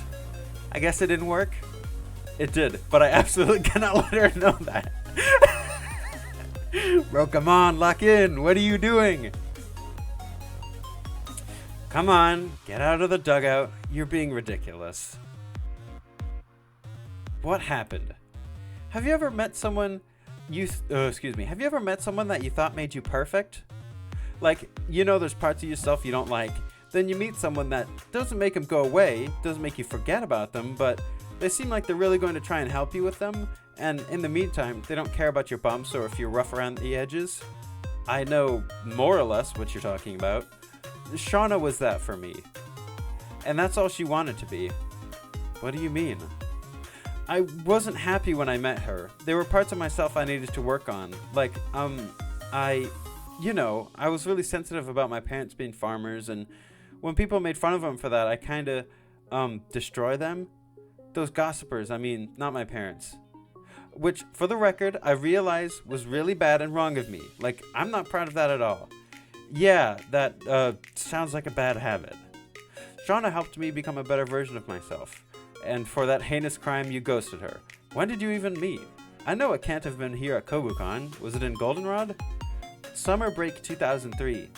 A: I guess it didn't work? It did, but I absolutely cannot let her know that. Bro, come on, lock in. What are you doing? Come on, get out of the dugout. You're being ridiculous. What happened? Have you ever met someone have you ever met someone that you thought made you perfect? Like, you know there's parts of yourself you don't like. Then you meet someone that doesn't make them go away, doesn't make you forget about them, but they seem like they're really going to try and help you with them, and in the meantime, they don't care about your bumps or if you're rough around the edges. I know more or less what you're talking about. Shauna was that for me. And that's all she wanted to be. What do you mean? I wasn't happy when I met her. There were parts of myself I needed to work on. Like, I was really sensitive about my parents being farmers, and when people made fun of them for that, I kinda, destroy them. Those gossipers, not my parents. Which, for the record, I realize was really bad and wrong of me. Like, I'm not proud of that at all. Yeah, that, sounds like a bad habit. Shauna helped me become a better version of myself. And for that heinous crime, you ghosted her. When did you even meet? I know it can't have been here at Kobukan. Was it in Goldenrod? Summer break 2003.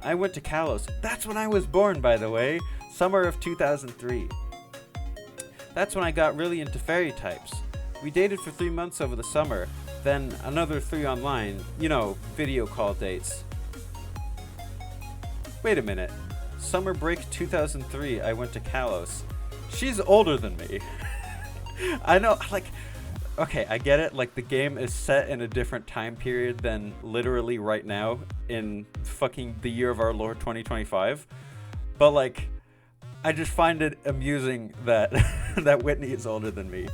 A: I went to Kalos. That's when I was born, by the way. Summer of 2003. That's when I got really into fairy types. We dated for 3 months over the summer, then another 3 online, video call dates. Wait a minute. Summer break 2003, I went to Kalos. She's older than me. I know, okay, I get it. Like, the game is set in a different time period than literally right now in fucking the year of our Lord 2025. But, like, I just find it amusing that that Whitney is older than me.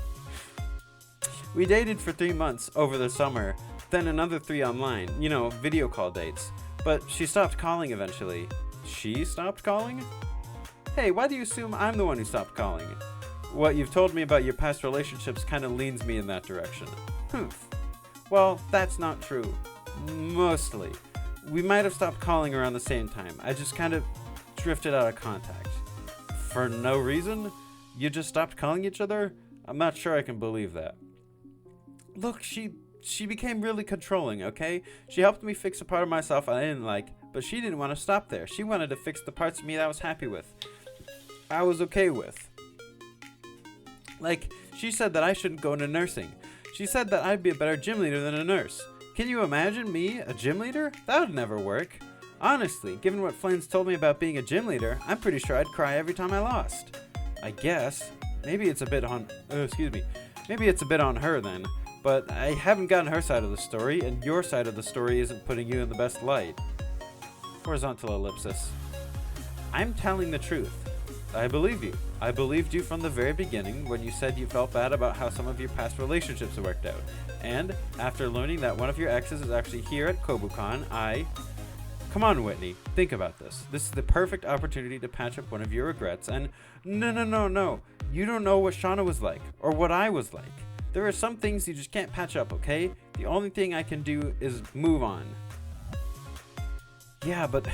A: We dated for 3 months over the summer, then another 3 online, you know, video call dates. But she stopped calling eventually. She stopped calling? Hey, why do you assume I'm the one who stopped calling? What you've told me about your past relationships kind of leans me in that direction. Humph. Well, that's not true. Mostly. We might have stopped calling around the same time. I just kind of drifted out of contact. For no reason? You just stopped calling each other? I'm not sure I can believe that. Look, she became really controlling, okay? She helped me fix a part of myself I didn't like, but she didn't want to stop there. She wanted to fix the parts of me that I was happy with. I was okay with. Like, she said that I shouldn't go into nursing. She said that I'd be a better gym leader than a nurse. Can you imagine me, a gym leader? That would never work. Honestly, given what Flane's told me about being a gym leader, I'm pretty sure I'd cry every time I lost. I guess. Maybe it's a bit on... Maybe it's a bit on her then. But I haven't gotten her side of the story, and your side of the story isn't putting you in the best light. Horizontal ellipsis. I'm telling the truth. I believe you. I believed you from the very beginning when you said you felt bad about how some of your past relationships worked out. And after learning that one of your exes is actually here at Kobucon, Come on, Whitney. Think about this. This is the perfect opportunity to patch up one of your regrets, and no. You don't know what Shauna was like, or what I was like. There are some things you just can't patch up, okay? The only thing I can do is move on. Yeah, but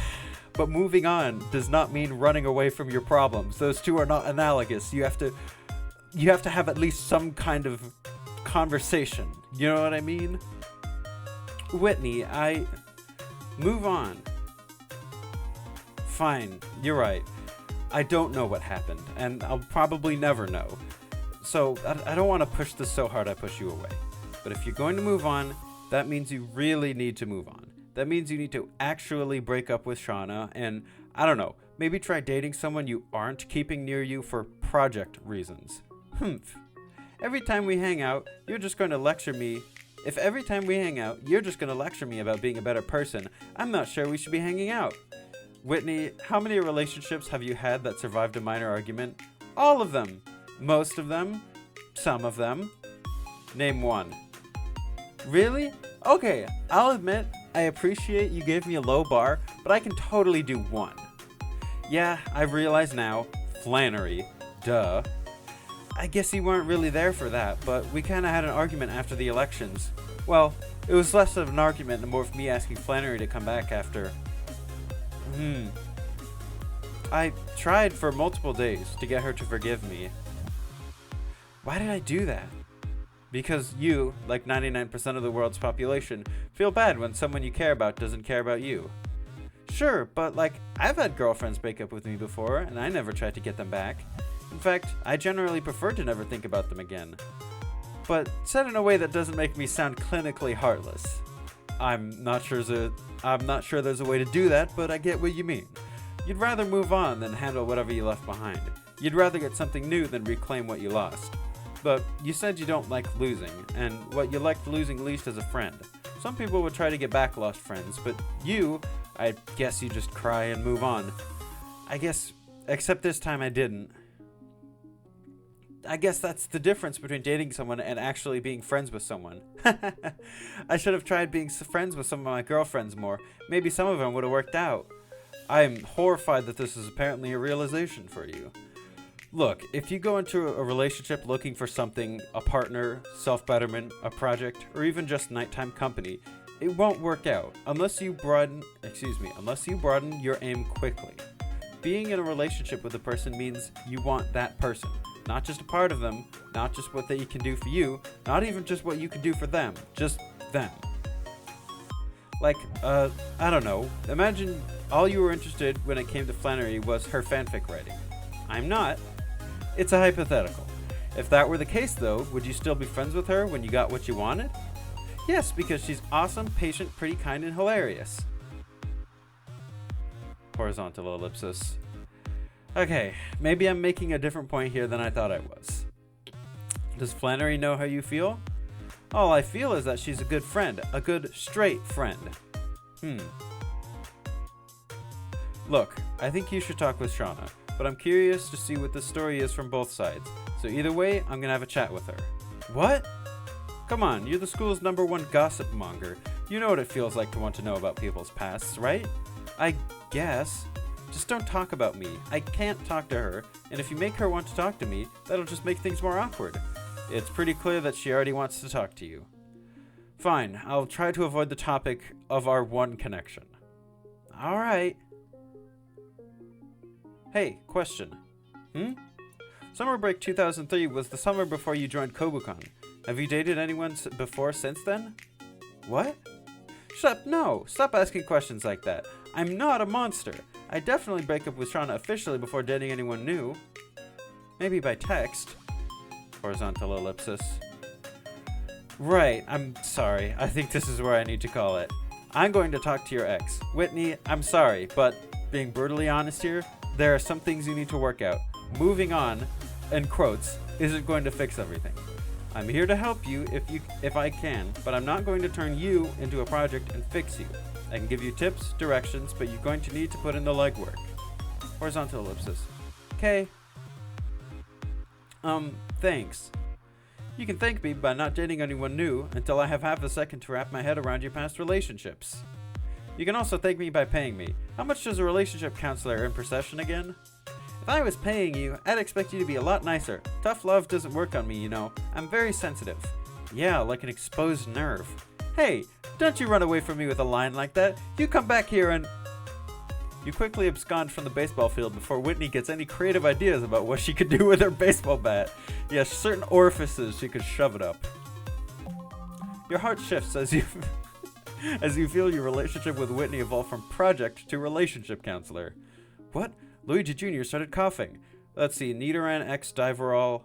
A: moving on does not mean running away from your problems. Those two are not analogous. You have to have at least some kind of conversation. You know what I mean? Whitney, move on. Fine, you're right. I don't know what happened, and I'll probably never know. So, I don't want to push this so hard I push you away. But if you're going to move on, that means you really need to move on. That means you need to actually break up with Shauna and, I don't know, maybe try dating someone you aren't keeping near you for project reasons. Humph. Every time we hang out, you're just going to lecture me. If every time we hang out, you're just going to lecture me about being a better person, I'm not sure we should be hanging out. Whitney, how many relationships have you had that survived a minor argument? All of them. Most of them. Some of them. Name one. Really? Okay, I'll admit, I appreciate you gave me a low bar, but I can totally do one. Yeah, I realize now. Flannery. Duh. I guess you weren't really there for that, but we kinda had an argument after the elections. Well, it was less of an argument and more of me asking Flannery to come back after. I tried for multiple days to get her to forgive me. Why did I do that? Because you, like 99% of the world's population, feel bad when someone you care about doesn't care about you. Sure, but like, I've had girlfriends break up with me before, and I never tried to get them back. In fact, I generally prefer to never think about them again. But said in a way that doesn't make me sound clinically heartless. I'm not sure there's a way to do that, but I get what you mean. You'd rather move on than handle whatever you left behind. You'd rather get something new than reclaim what you lost. But you said you don't like losing, and what you liked losing least is a friend. Some people would try to get back lost friends, but you, I guess you just cry and move on. I guess, except this time I didn't. I guess that's the difference between dating someone and actually being friends with someone. I should have tried being friends with some of my girlfriends more. Maybe some of them would have worked out. I'm horrified that this is apparently a realization for you. Look, if you go into a relationship looking for something, a partner, self-betterment, a project, or even just nighttime company, it won't work out unless you broaden your aim quickly. Being in a relationship with a person means you want that person. Not just a part of them, not just what they can do for you, not even just what you can do for them, just them. Like, I don't know, imagine all you were interested when it came to Flannery was her fanfic writing. I'm not. It's a hypothetical. If that were the case though, would you still be friends with her when you got what you wanted? Yes, because she's awesome, patient, pretty kind, and hilarious. Horizontal ellipsis. Okay, maybe I'm making a different point here than I thought I was. Does Flannery know how you feel? All I feel is that she's a good friend. A good, straight friend. Look, I think you should talk with Shauna, but I'm curious to see what the story is from both sides. So either way, I'm gonna have a chat with her. What? Come on, you're the school's #1 gossip monger. You know what it feels like to want to know about people's pasts, right? I guess. Just don't talk about me. I can't talk to her, and if you make her want to talk to me, that'll just make things more awkward. It's pretty clear that she already wants to talk to you. Fine, I'll try to avoid the topic of our one connection. Alright. Hey, question. Summer break 2003 was the summer before you joined Kobukan. Have you dated anyone before since then? What? Shut up, no! Stop asking questions like that. I'm not a monster. I definitely break up with Shauna officially before dating anyone new. Maybe by text. Horizontal ellipsis. Right, I'm sorry. I think this is where I need to call it. I'm going to talk to your ex. Whitney, I'm sorry, but being brutally honest here, there are some things you need to work out. Moving on, in quotes, isn't going to fix everything. I'm here to help you if I can, but I'm not going to turn you into a project and fix you. I can give you tips, directions, but you're going to need to put in the legwork. Horizontal ellipsis. Okay. Thanks. You can thank me by not dating anyone new until I have half a second to wrap my head around your past relationships. You can also thank me by paying me. How much does a relationship counselor earn per session again? If I was paying you, I'd expect you to be a lot nicer. Tough love doesn't work on me, you know. I'm very sensitive. Yeah, like an exposed nerve. Hey, don't you run away from me with a line like that. You come back here and... You quickly abscond from the baseball field before Whitney gets any creative ideas about what she could do with her baseball bat. Yes, certain orifices she could shove it up. Your heart shifts as you feel your relationship with Whitney evolve from project to relationship counselor. What? Luigi Jr. started coughing. Let's see, Nidoran X Diverol,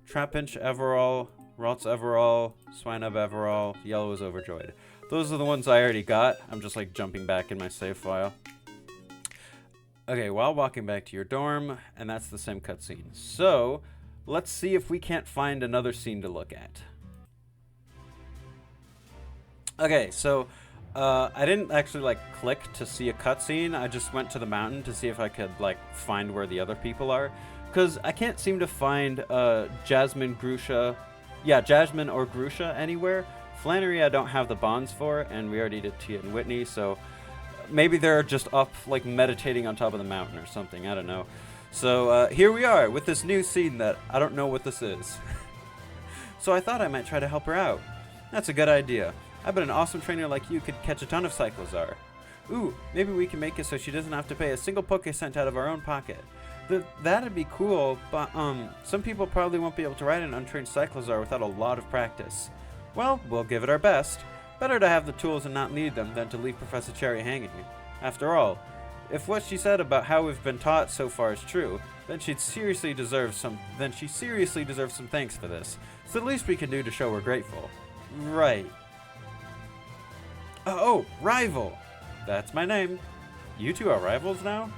A: Trapinch Everall, Ralts Everall, Swinub Everall, Yellow is overjoyed. Those are the ones I already got. I'm just like jumping back in my save file. Okay, while walking back to your dorm, and that's the same cutscene. So, let's see if we can't find another scene to look at. Okay, so I didn't actually like click to see a cutscene. I just went to the mountain to see if I could like find where the other people are, because I can't seem to find Jasmine, Grusha, Jasmine or Grusha anywhere. Flannery I don't have the bonds for, and we already did Tia and Whitney, so maybe they're just up like meditating on top of the mountain or something. I don't know. So here we are with this new scene that I don't know what this is. So I thought I might try to help her out. That's a good idea. I bet an awesome trainer like you could catch a ton of Cyclozar. Ooh, maybe we can make it so she doesn't have to pay a single Poké-Cent out of our own pocket. That'd be cool, but some people probably won't be able to ride an untrained Cyclozar without a lot of practice. Well, we'll give it our best. Better to have the tools and not need them than to leave Professor Cherry hanging. After all, if what she said about how we've been taught so far is true, then she seriously deserves some thanks for this. It's the least we can do to show we're grateful. Right. Oh, rival! That's my name. You two are rivals now?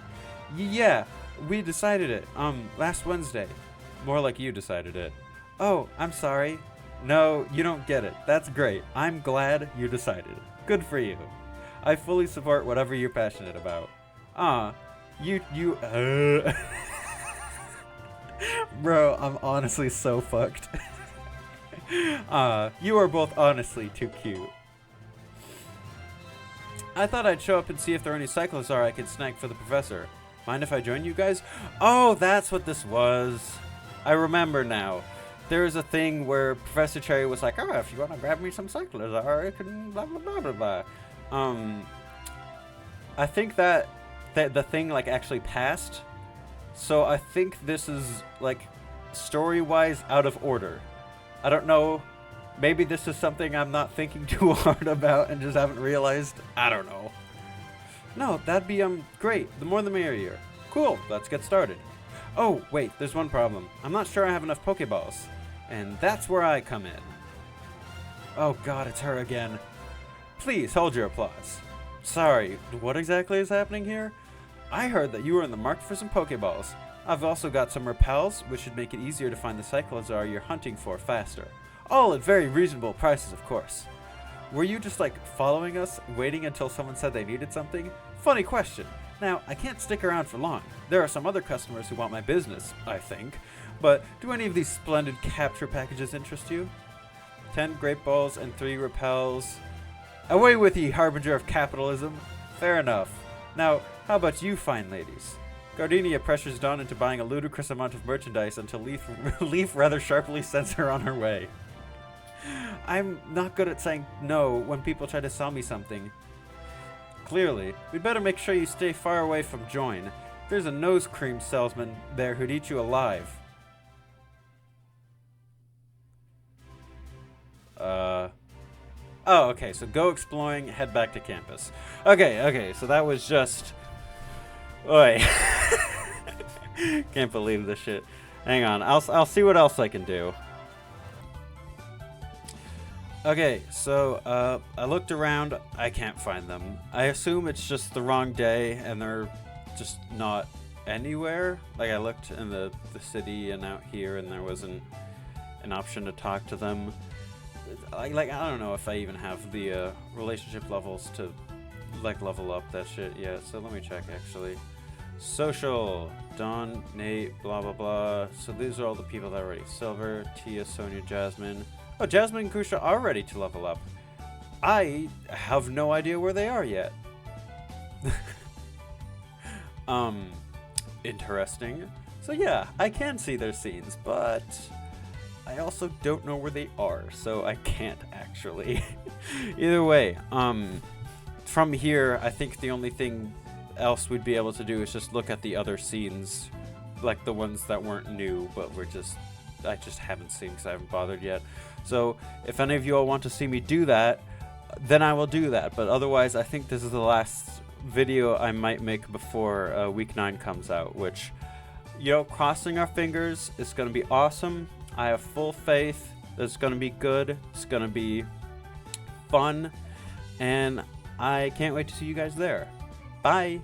A: Yeah, we decided it, last Wednesday. More like you decided it. Oh, I'm sorry. No, you don't get it. That's great. I'm glad you decided. Good for you. I fully support whatever you're passionate about. Bro, I'm honestly so fucked. You are both honestly too cute. I thought I'd show up and see if there are any Cyclozar I could snag for the professor. Mind if I join you guys? Oh, that's what this was. I remember now. There was a thing where Professor Cherry was like, oh, if you want to grab me some Cyclozar, I can blah, blah, blah, blah, blah. I think that the thing, like, actually passed. So I think this is, like, story-wise out of order. I don't know. Maybe this is something I'm not thinking too hard about and just haven't realized. I don't know. No, that'd be, great. The more the merrier. Cool, let's get started. Oh, wait, there's one problem. I'm not sure I have enough Pokeballs. And that's where I come in. Oh god, it's her again. Please, hold your applause. Sorry, what exactly is happening here? I heard that you were in the market for some Pokeballs. I've also got some Repels, which should make it easier to find the Cyclozar you're hunting for faster.
B: All at very reasonable prices, of course. Were you just like following us, waiting until someone said they needed something? Funny question. Now, I can't stick around for long. There are some other customers who want my business, I think. But do any of these splendid capture packages interest you? 10 grape balls and 3 repels. Away with ye, harbinger of capitalism. Fair enough. Now, how about you fine ladies? Gardenia pressures Dawn into buying a ludicrous amount of merchandise until Leaf rather sharply sends her on her way. I'm not good at saying no when people try to sell me something. Clearly, we'd better make sure you stay far away from Join. There's a nose cream salesman there who'd eat you alive. Oh, okay, so go exploring, head back to campus. Okay, so that was just... Oi. Can't believe this shit. Hang on, I'll see what else I can do. Okay, so I looked around. I can't find them. I assume it's just the wrong day and they're just not anywhere. Like I looked in the city and out here and there wasn't an option to talk to them. I don't know if I even have the relationship levels to like level up that shit yet. So let me check actually. Social, Dawn, Nate, blah blah blah. So these are all the people that are already silver. Tia, Sonia, Jasmine. Oh, Jasmine and Kusha are ready to level up. I have no idea where they are yet. Interesting. So yeah, I can see their scenes, but I also don't know where they are, so I can't actually. Either way, from here, I think the only thing else we'd be able to do is just look at the other scenes, like the ones that weren't new, but I just haven't seen because I haven't bothered yet. So if any of you all want to see me do that, then I will do that. But otherwise, I think this is the last video I might make before week 9 comes out, which, crossing our fingers, it's going to be awesome. I have full faith that it's going to be good. It's going to be fun. And I can't wait to see you guys there. Bye.